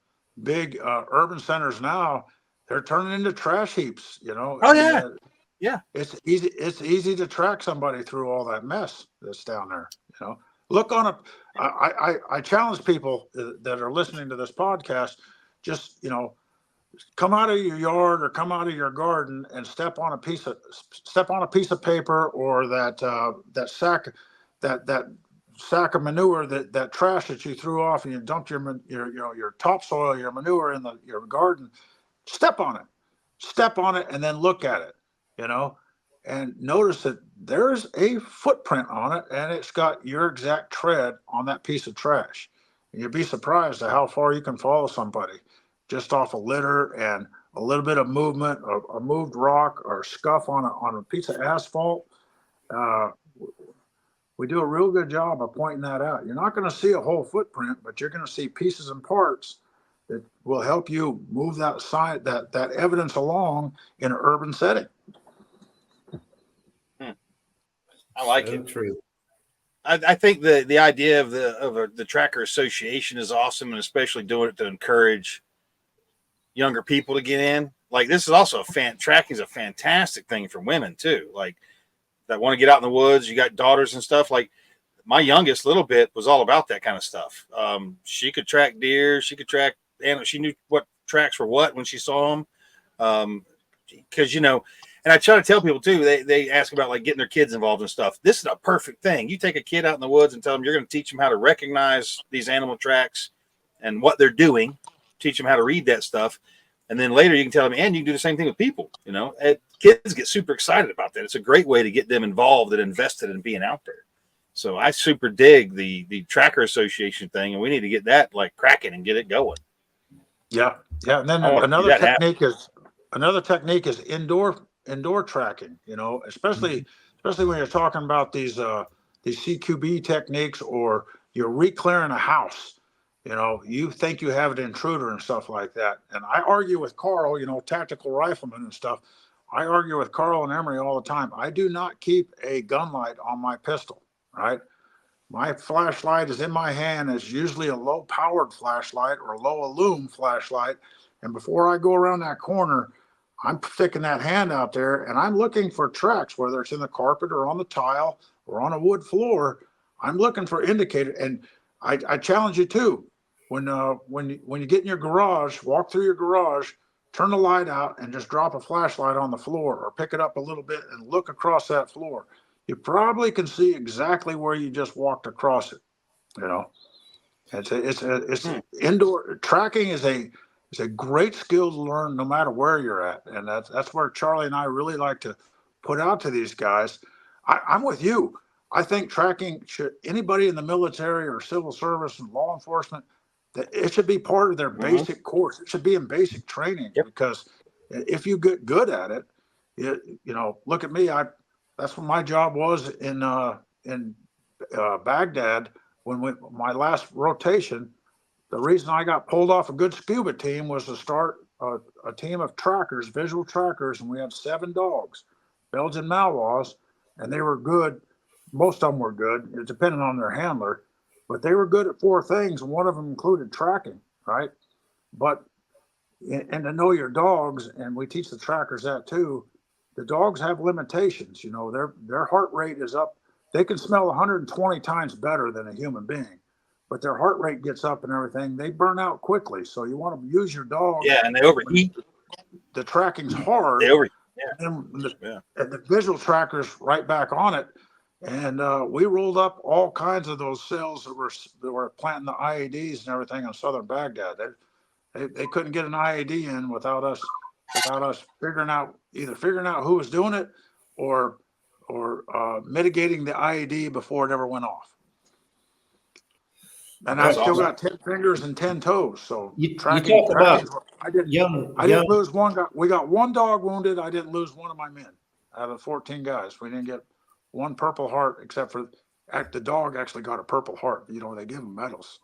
big urban centers now, they're turning into trash heaps. Oh yeah, yeah. It's easy to track somebody through all that mess that's down there. Look on I challenge people that are listening to this podcast, just come out of your yard or come out of your garden and step on a piece of paper, or that sack of manure, that trash that you threw off and you dumped your topsoil, your manure in your garden. Step on it and then look at it, and notice that there's a footprint on it, and it's got your exact tread on that piece of trash. And you'd be surprised at how far you can follow somebody just off a litter and a little bit of movement, a moved rock or scuff on a piece of asphalt. We do a real good job of pointing that out. You're not going to see a whole footprint, but you're going to see pieces and parts that will help you move that evidence along in an urban setting. I like it. True. I think the idea of the tracker association is awesome, and especially doing it to encourage younger people to get in. Like, this is also tracking is a fantastic thing for women too. Like, that want to get out in the woods. You got daughters and stuff. Like, my youngest little bit was all about that kind of stuff. She could track deer. She could track animals. She knew what tracks were what when she saw them. Because and I try to tell people too, they ask about like getting their kids involved in stuff. This is a perfect thing. You take a kid out in the woods and tell them you're going to teach them how to recognize these animal tracks and what they're doing, teach them how to read that stuff. And then later you can tell them, and you can do the same thing with people. Kids get super excited about that. It's a great way to get them involved and invested in being out there. So I super dig the Tracker Association thing, and we need to get that like cracking and get it going. Yeah. And then another technique is indoor tracking, especially when you're talking about these CQB techniques, or you're re-clearing a house. You think you have an intruder and stuff like that. And I argue with Carl, tactical rifleman and stuff. I argue with Carl and Emery all the time. I do not keep a gun light on my pistol, right? My flashlight is in my hand. It's usually a low powered flashlight or low illume flashlight. And before I go around that corner, I'm sticking that hand out there and I'm looking for tracks, whether it's in the carpet or on the tile or on a wood floor. I'm looking for indicators. And I challenge you too. When you get in your garage, walk through your garage, turn the light out and just drop a flashlight on the floor, or pick it up a little bit and look across that floor. You probably can see exactly where you just walked across it. It's indoor tracking is a great skill to learn no matter where you're at. And that's where Charlie and I really like to put out to these guys. I'm with you. I think tracking anybody in the military or civil service and law enforcement, that it should be part of their basic course. It should be in basic training, because if you get good at it, look at me. That's what my job was in Baghdad when my last rotation. The reason I got pulled off a good scuba team was to start a team of trackers, visual trackers, and we had 7 dogs, Belgian Malinois, and they were good. Most of them were good. It depended on their handler, but they were good at 4 things, and one of them included tracking, right? And to know your dogs, and we teach the trackers that too. The dogs have limitations. Their heart rate is up. They can smell 120 times better than a human being, but their heart rate gets up and everything. They burn out quickly. So you want to use your dog. Yeah, and they overheat. The tracking's hard. They overheat. And the visual tracker's right back on it. And we rolled up all kinds of those cells that were planting the IEDs and everything in southern Baghdad. They couldn't get an IED in without us figuring out who was doing it, or mitigating the IED before it ever went off. And I That's still awesome. got 10 fingers and 10 toes. So You tracking, talk about I didn't young. lose one guy. We got one dog wounded. I didn't lose one of my men out of 14 guys. We didn't get one Purple Heart, except for the dog actually got a Purple Heart. You know, they give them medals.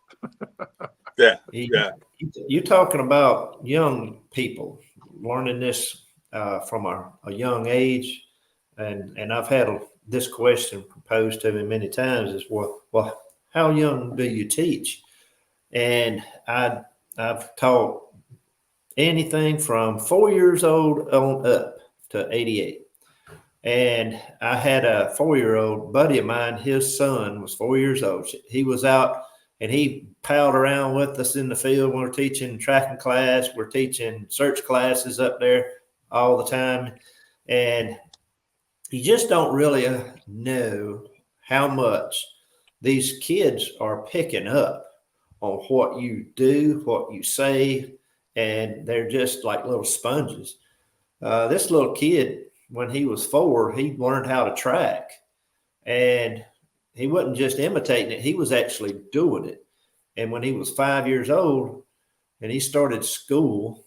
Yeah. You, you talking about young people learning this from a young age, and I've had this question proposed to me many times: is well, how young do you teach? And I've taught anything from 4 years old on up to 88. And I had a 4-year-old buddy of mine, his son was 4 years old. He was out and he palled around with us in the field when we're teaching tracking class. We're teaching search classes up there all the time. And you just don't really know how much these kids are picking up on what you do, what you say, and they're just like little sponges. This little kid, when he was 4, he learned how to track, and he wasn't just imitating it; he was actually doing it. And when he was 5 years old, and he started school,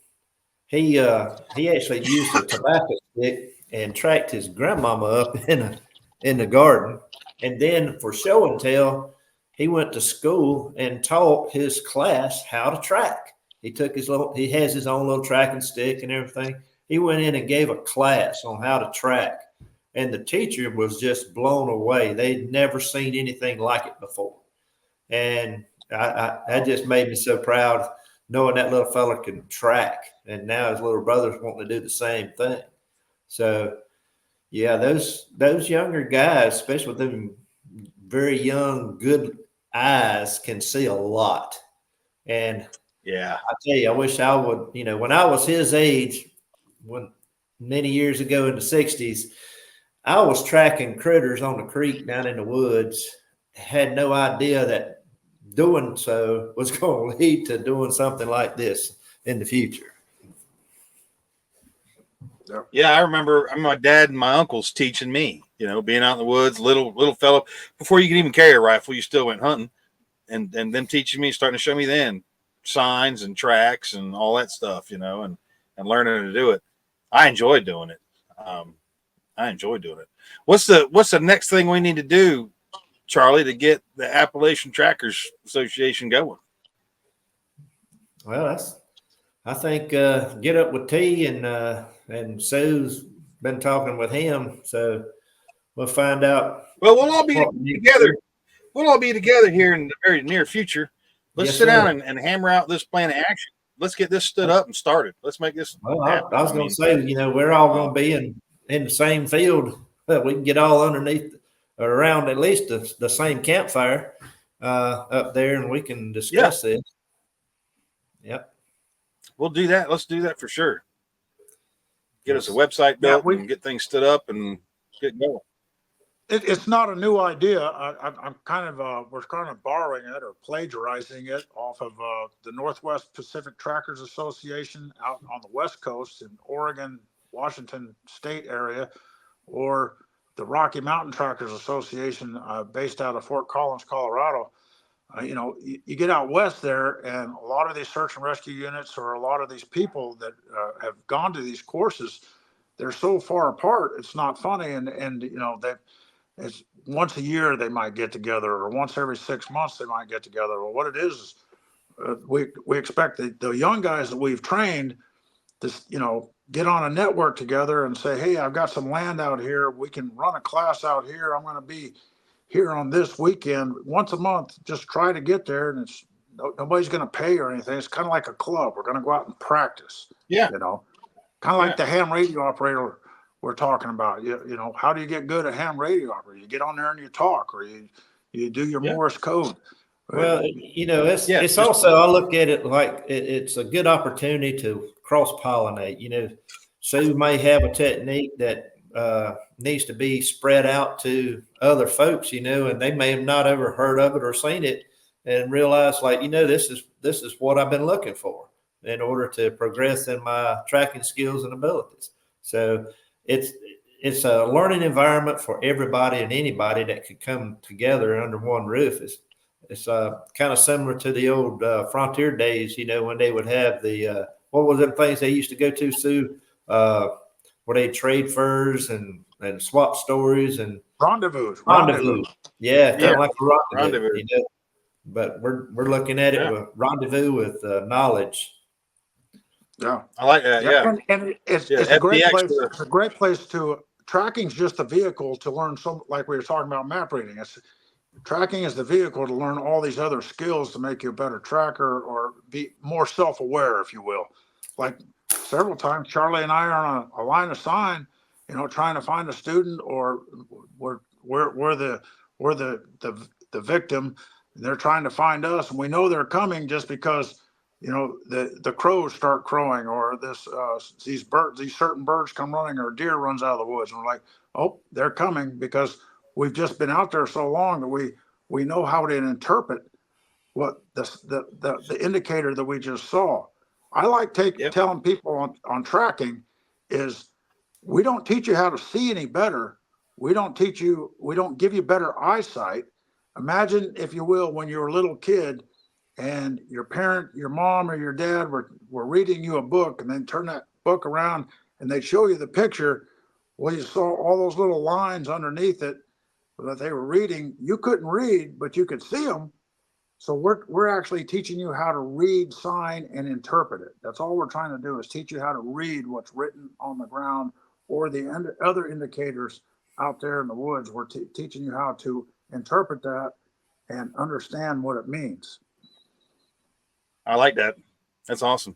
he actually used a tobacco stick and tracked his grandmama up in the garden. And then for show and tell, he went to school and taught his class how to track. He has his own little tracking stick and everything. He went in and gave a class on how to track. And the teacher was just blown away. They'd never seen anything like it before. And that just made me so proud knowing that little fella can track. And now his little brother's wanting to do the same thing. So, yeah, those younger guys, especially with them very young, good eyes, can see a lot. And Yeah. I tell you, I wish I would, when I was his age, when many years ago in the 60s, I was tracking critters on the creek down in the woods, had no idea that doing so was going to lead to doing something like this in the future. Yeah, I remember my dad and my uncles teaching me, being out in the woods, little fellow. Before you could even carry a rifle, you still went hunting, and them teaching me, starting to show me then signs and tracks and all that stuff, and learning to do it. I enjoyed doing it. What's the next thing we need to do, Charlie, to get the Appalachian Trackers Association going? Well, I think get up with T and Sue's been talking with him, so we'll find out. Well, we'll all be together. We'll all be together here in the very near future. Let's sit down and hammer out this plan of action. Let's get this stood up and started. Let's make this happen. I was going to say, we're all going to be in the same field. We can get all underneath or around at least the same campfire up there, and we can discuss this. Yep. We'll do that. Let's do that for sure. Get us a website built and get things stood up and get going. It's not a new idea. I'm we're kind of borrowing it or plagiarizing it off of the Northwest Pacific Trackers Association out on the West Coast in Oregon, Washington State area, or the Rocky Mountain Trackers Association based out of Fort Collins, Colorado. You get out west there, and a lot of these search and rescue units or a lot of these people that have gone to these courses, they're so far apart, it's not funny. And it's once a year they might get together, or once every 6 months they might get together. Well, what it is we expect the young guys that we've trained to, get on a network together and say, hey, I've got some land out here. We can run a class out here. I'm going to be here on this weekend once a month. Just try to get there, and nobody's going to pay or anything. It's kind of like a club. We're going to go out and practice. Yeah. Kind of like the ham radio operator we're talking about. How do you get good at ham radio operator? You get on there and you talk, or you do your Morse code. Well, it's also, I look at it like it's a good opportunity to cross-pollinate. Sue may have a technique that needs to be spread out to other folks, and they may have not ever heard of it or seen it and realize, this is what I've been looking for in order to progress in my tracking skills and abilities. So it's a learning environment for everybody and anybody that could come together under one roof. It's kind of similar to the old frontier days, when they would have the what was them things they used to go to, Sue, where they trade furs and swap stories and Rendezvous. Yeah, kind Yeah, of like a rendezvous. rendezvous. But we're looking at it with rendezvous with knowledge. Yeah, I like that. Yeah, and it's yeah. a great FDX. place. It's a great place to tracking's just a vehicle to learn some, like we were talking about map reading. Tracking is the vehicle to learn all these other skills to make you a better tracker or be more self-aware, if you will. Like several times, Charlie and I are on a line of sign, trying to find a student, or we're the victim. And they're trying to find us, and we know they're coming just because the crows start crowing, or these certain birds come running, or deer runs out of the woods, and we're like, oh, they're coming, because we've just been out there so long that we know how to interpret what the indicator that we just saw. I like telling people on tracking is, we don't teach you how to see any better. We don't give you better eyesight. Imagine, if you will, when you were a little kid and your mom or your dad were reading you a book, and then turn that book around and they'd show you the picture. Well, you saw all those little lines underneath it that they were reading. You couldn't read, but you could see them. So we're actually teaching you how to read sign and interpret it. That's all we're trying to do, is teach you how to read what's written on the ground, or the other indicators out there in the woods. We're teaching you how to interpret that and understand what it means. I like that. That's awesome.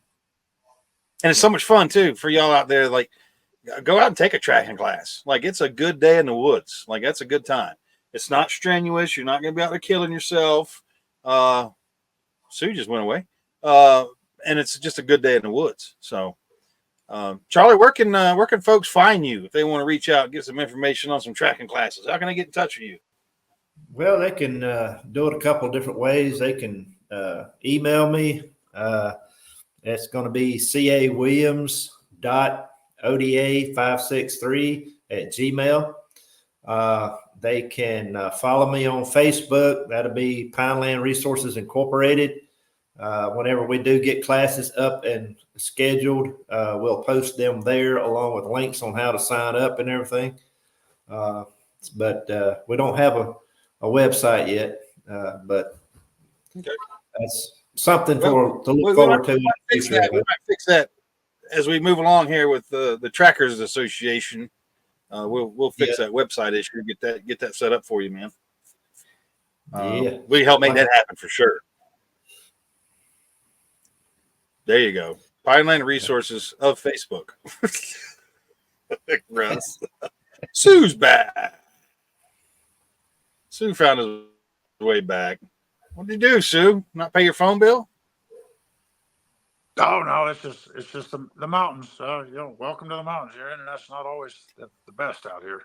And it's so much fun too for y'all out there. Like, go out and take a tracking class. Like, it's a good day in the woods. Like, that's a good time. It's not strenuous. You're not going to be out there killing yourself. Sue just went away. And it's just a good day in the woods. So, Charlie, where can folks find you if they want to reach out and get some information on some tracking classes? How can I get in touch with you? Well, they can do it a couple of different ways. They can email me. It's going to be cawilliams.oda563 @gmail. They can follow me on Facebook. That'll be Pineland Resources Incorporated. Whenever we do get classes up and scheduled, we'll post them there, along with links on how to sign up and everything. But we don't have a website yet, but that's something to look forward to. We might fix that as we move along here with the Trackers Association. We'll fix that website issue. Get that set up for you, man. We help make that happen for sure. There you go. Pineland Resources of Facebook. Russ. Sue's back. Sue found his way back. What did you do, Sue? Not pay your phone bill? Oh no, it's just the mountains. Welcome to the mountains. Your internet's not always the best out here.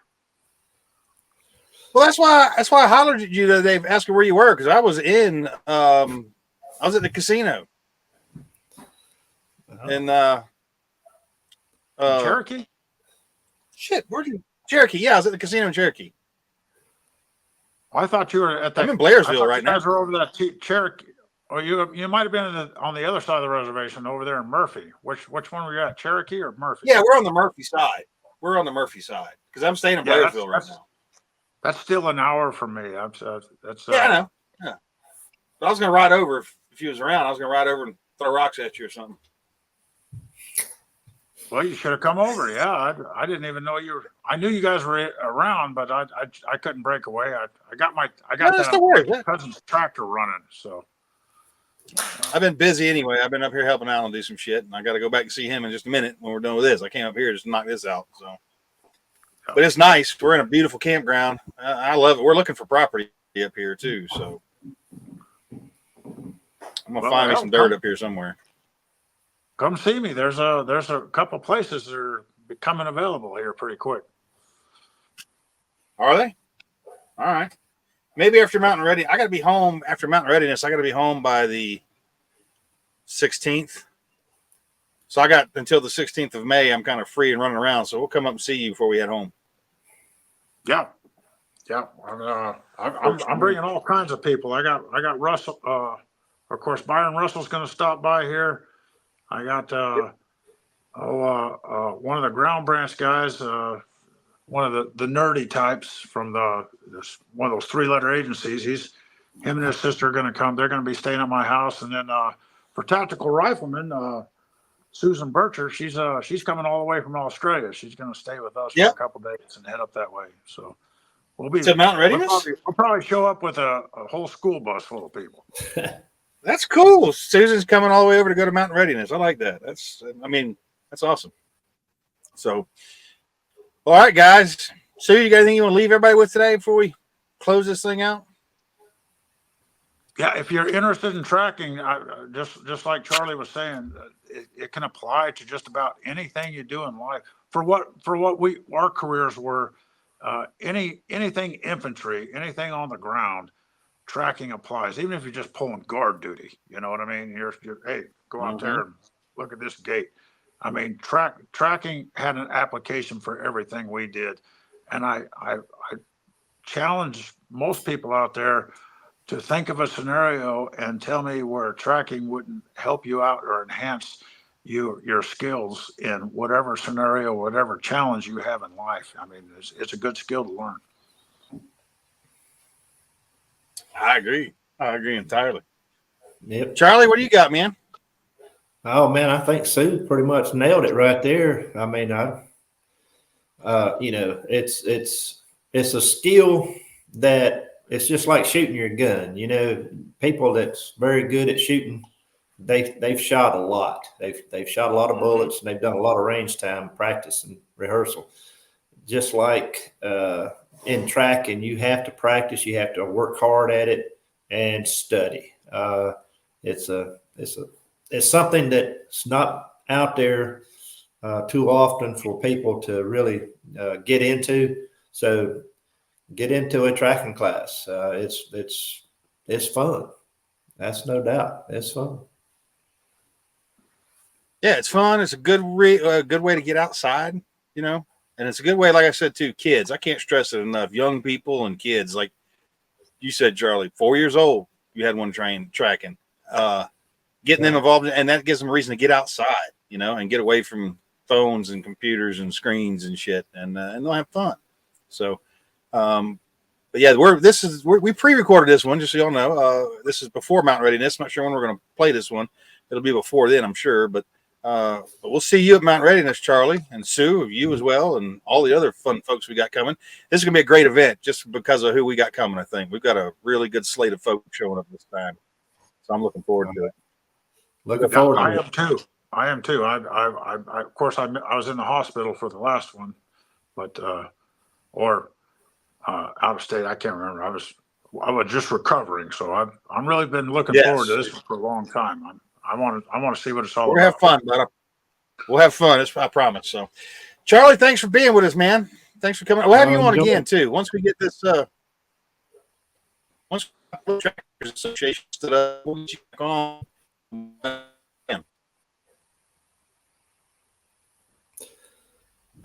Well, that's why I hollered at you the other day, asking where you were, because I was at the casino. And Cherokee? Shit, where'd you? Cherokee, yeah, I was at the casino in Cherokee. I thought you were at that. I'm in Blairsville right now. You guys were over that Cherokee. Or you might have been on the other side of the reservation over there in Murphy. Which one were you at, Cherokee or Murphy? Yeah, we're on the Murphy side. Because I'm staying in Blairsville right now. That's still an hour from me. I know. Yeah. But I was going to ride over if you was around. I was going to ride over and throw rocks at you or something. Well, you should have come over. Yeah, I didn't even know you were. I knew you guys were around, but I couldn't break away. I got my cousin's tractor running. So I've been busy anyway. I've been up here helping Alan do some shit, and I got to go back and see him in just a minute when we're done with this. I came up here just to knock this out. So, but it's nice. We're in a beautiful campground. I love it. We're looking for property up here too. So I'm gonna find me some dirt up here somewhere. Come see me. There's a couple places that are becoming available here pretty quick. Are they? All right. Maybe after Mountain Ready. I got to be home after Mountain Readiness. I got to be home by the 16th. So I got until the 16th of May. I'm kind of free and running around. So we'll come up and see you before we head home. Yeah. Yeah, I'm bringing all kinds of people. I got Russell. Of course, Byron Russell's going to stop by here. I got one of the Ground Branch guys, one of the nerdy types from one of those 3-letter agencies. Him and his sister are going to come. They're going to be staying at my house. And then for tactical riflemen, Susan Bircher, she's coming all the way from Australia. She's going to stay with us for a couple of days and head up that way. So to Mountain Readiness. We'll probably show up with a whole school bus full of people. That's cool. Susan's coming all the way over to go to Mountain Readiness. I like that. That's awesome. So, all right, guys. Sue, you got anything you want to leave everybody with today before we close this thing out? Yeah, if you're interested in tracking, just like Charlie was saying, it can apply to just about anything you do in life. For what our careers were, anything infantry, anything on the ground, tracking applies. Even if you're just pulling guard duty, you know what I mean? You're hey, go out there and look at this gate. I mean, tracking had an application for everything we did, and I challenge most people out there to think of a scenario and tell me where tracking wouldn't help you out or enhance your skills in whatever scenario, whatever challenge you have in life. I mean, it's a good skill to learn. I agree entirely. Yep. Charlie, what do you got, man? Oh man, I think Sue pretty much nailed it right there. I mean, it's a skill that it's just like shooting your gun. You know, people that's very good at shooting, they've shot a lot. They've shot a lot of bullets, and they've done a lot of range time practice and rehearsal. Just like in tracking, you have to practice. You have to work hard at it and study. It's something that's not out there too often for people to really get into. So get into a tracking class. It's fun. That's no doubt. It's fun. Yeah, it's fun. It's a good way to get outside, you know, and it's a good way, like I said, too, kids. I can't stress it enough. Young people and kids, like you said, Charlie, 4 years old, you had one tracking, getting them involved, and that gives them a reason to get outside, you know, and get away from phones and computers and screens and shit, and they'll have fun. So, but yeah, we pre-recorded this one, just so y'all know. This is before Mountain Readiness. I'm not sure when we're going to play this one. It'll be before then, I'm sure. But we'll see you at Mountain Readiness, Charlie, and Sue, you as well, and all the other fun folks we got coming. This is going to be a great event just because of who we got coming, I think. We've got a really good slate of folks showing up this time. So I'm looking forward to it. Looking forward to it. I am too. I of course, I was in the hospital for the last one, but out of state. I can't remember. I was just recovering, so I'm really been looking forward to this for a long time. I want to see what it's all about. We'll have fun, brother. We'll have fun. I promise. So, Charlie, thanks for being with us, man. Thanks for coming. We'll have you on again too. Once we get this, once the Trackers Association stood up, we'll get you back on.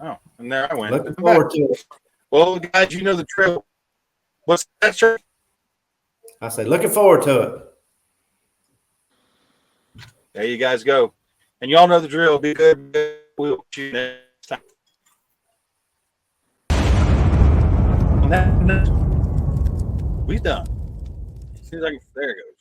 Oh, and there I went. Looking forward to it. Well, guys, you know the drill. What's that, sir? I say, looking forward to it. There you guys go. And y'all know the drill. Be good. We'll see you next time. We done. Seems like there it goes.